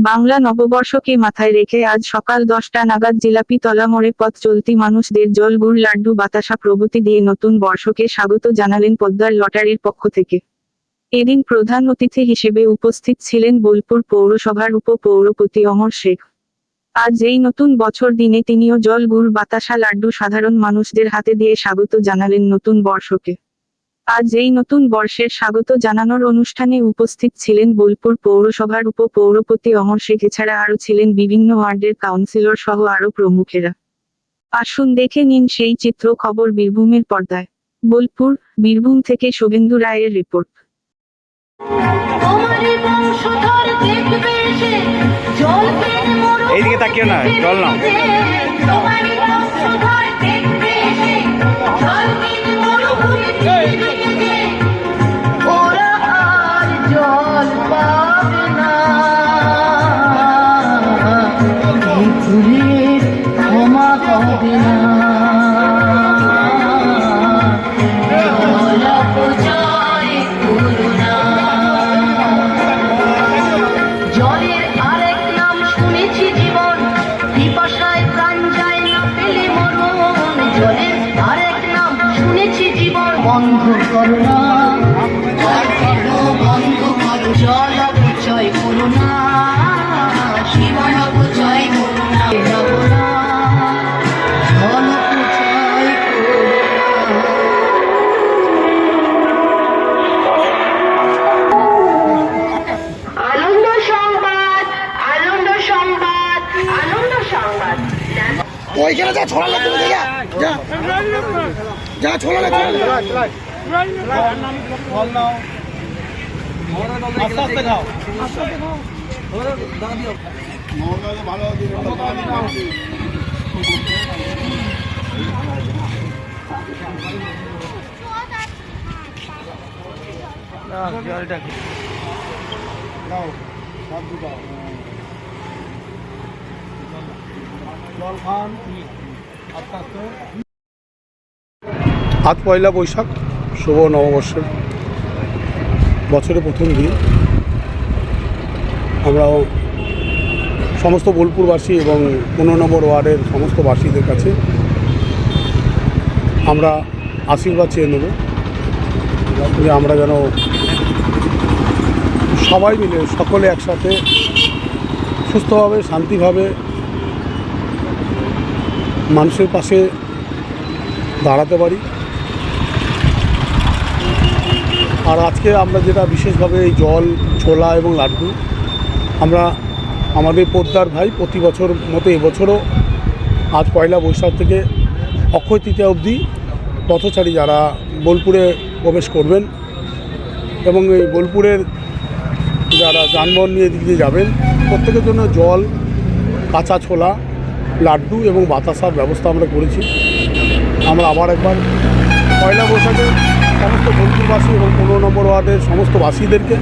বাংলা নববর্ষকে মাথায় রেখে আজ সকাল 10টা নাগাদ জিলাপিতলা মোড়ে পথ চলতি মানুষদের জল গুড় লাড্ডু বাতাসা প্রভৃতি দিয়ে নতুন বর্ষকে স্বাগত জানালেন পোদ্দার লটারির পক্ষ থেকে। এদিন প্রধান অতিথি হিসেবে উপস্থিত ছিলেন বোলপুর পৌরসভার উপপৌরপতি অমর শেখ। আজ এই নতুন বছর দিনে তিনিও জল গুড় বাতাসা লাড্ডু সাধারণ মানুষদের হাতে দিয়ে স্বাগত জানালেন নতুন বর্ষকে। আজ এই নতুন বর্ষের স্বাগত জানানোর অনুষ্ঠানে উপস্থিত ছিলেন বোলপুর পৌরসভার উপপৌরপতি অমর শেখ, এছাড়া আরও ছিলেন বিভিন্ন ওয়ার্ডের কাউন্সিলর সহ আরও প্রমুখেরা। আসুন দেখে নিন সেই চিত্র খবর বীরভূমের পর্দায়। বোলপুর, বীরভূম থেকে শুভেন্দু রায়ের রিপোর্ট। এইদিকে তাকিও না, জল নাও। বন্ধ করো না, বন্ধ করো, জল অপচয় করো না, জীবন অপচয় করো না, জল অপচয় করো না। আনন্দ সংবাদ, আনন্দ সংবাদ, আনন্দ সংবাদ। ওইখানে যা ছোড়া লাগবে, যা যা যা ছোড়া লাগবে। আজ পয়লা বৈশাখ, শুভ নববর্ষের বছরের প্রথম দিন। আমরা সমস্ত বোলপুরবাসী এবং 15 নম্বর ওয়ার্ডের সমস্ত বাসীদের কাছে আমরা আশীর্বাদ চেয়ে নেব যে আমরা যেন সবাই মিলে সকলে একসাথে সুস্থভাবে শান্তিভাবে মানুষের পাশে দাঁড়াতে পারি। আর আজকে আমরা যেটা বিশেষভাবে এই জল, ছোলা এবং লাড্ডু আমরা আমাদের পোদ্দার ভাই প্রতি বছর মতো এবছরও আজ পয়লা বৈশাখ থেকে অক্ষয় তৃতীয়া অবধি পথচারী যারা বোলপুরে প্রবেশ করবেন এবং এই বোলপুরের যারা যানবাহন নিয়ে দিক দিয়ে যাবেন প্রত্যেকের জন্য জল, কাঁচা ছোলা, লাড্ডু এবং বাতাসার ব্যবস্থা আমরা করেছি। আমরা আবার একবার পয়লা বৈশাখে সমস্ত বোলপুরবাসী এবং 15 নম্বর ওয়ার্ডের সমস্ত বাসীদেরকে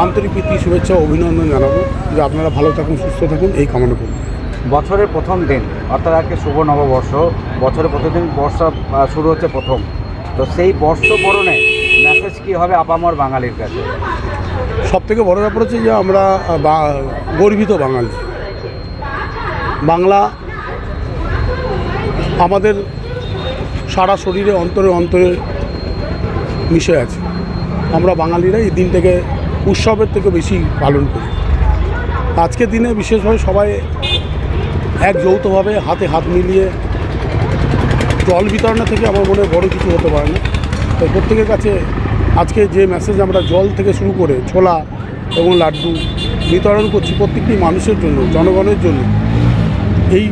আন্তরিক প্রীতি, শুভেচ্ছা ও অভিনন্দন জানাবো যে আপনারা ভালো থাকুন, সুস্থ থাকুন, এই কামনা করুন। বছরের প্রথম দিন অর্থাৎ আজকে শুভ নববর্ষ, বছরের প্রতিদিন বর্ষা শুরু হচ্ছে প্রথম, তো সেই বর্ষবরণে মেসেজ কী হবে আপামর বাঙালির কাছে? সবথেকে বড় ব্যাপার হচ্ছে যে আমরা গর্বিত বাঙালি। বাংলা আমাদের সারা শরীরে অন্তরে অন্তরে মিশে আছে। আমরা বাঙালিরা এই দিনটাকে উৎসবের থেকে বেশি পালন করি। আজকের দিনে বিশেষভাবে সবাই এক যৌথভাবে হাতে হাত মিলিয়ে জল বিতরণের থেকে আমার মনে হয় বড় কিছু হতে পারে না। তো প্রত্যেকের কাছে আজকে যে মেসেজ আমরা জল থেকে শুরু করে ছোলা এবং লাড্ডু বিতরণ করছি প্রত্যেকটি মানুষের জন্য, জনগণের জন্য, এই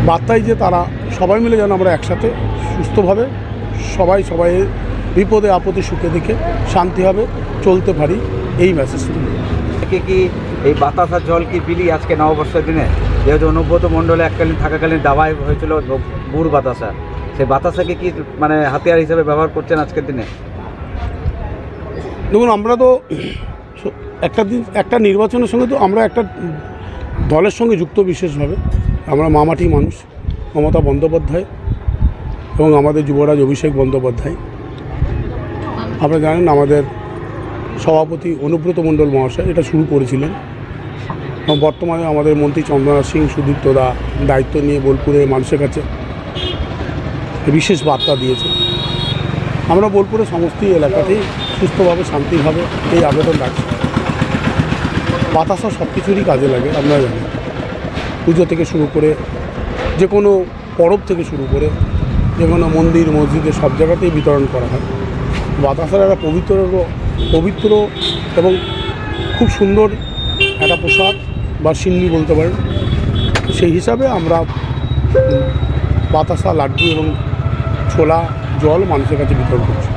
বার্তায় যে তারা সবাই মিলে যেন আমরা একসাথে সুস্থভাবে সবাইয়ের বিপদে আপদে সুখে দেখে শান্তিভাবে চলতে পারি, এই মেসেজটি। কি এই বাতাসার জল কি বিলি আজকে নববর্ষের দিনে, যেহেতু অনুব্রত মণ্ডলে এককালীন থাকাকালীন দাওয়াই হয়েছিল গুড় বাতাসা, সেই বাতাসাকে কি মানে হাতিয়ার হিসেবে ব্যবহার করছেন আজকের দিনে? দেখুন, আমরা তো একটা নির্বাচনের সঙ্গে তো আমরা একটা দলের সঙ্গে যুক্ত বিশেষভাবে। আমরা মামাটি মানুষ, মমতা বন্দ্যোপাধ্যায় এবং আমাদের যুবরাজ অভিষেক বন্দ্যোপাধ্যায়। আপনারা জানেন আমাদের সভাপতি অনুব্রত মণ্ডল মহাশয় এটা শুরু করেছিলেন। বর্তমানে আমাদের মন্ত্রী চন্দ্রনাথ সিং সুদীপ্ত দা দায়িত্ব নিয়ে বোলপুরের মানুষের কাছে বিশেষ বার্তা দিয়েছে। আমরা বোলপুরের সমস্ত এলাকাতেই সুস্থভাবে শান্তিভাবে এই আবেদন রাখছি। বাতাসা সব কিছুরই কাজে লাগে, আমরা জানি। পুজো থেকে শুরু করে যে কোনো পরব থেকে শুরু করে যে কোনো মন্দির মসজিদে সব জায়গাতেই বিতরণ করা হয়। বাতাসার একটা পবিত্র এবং খুব সুন্দর একটা প্রসাদ বা সিন্নি বলতে পারেন। সেই হিসাবে আমরা বাতাসা লাড্ডু এবং ছোলা জল মানুষের কাছে বিতরণ করছি।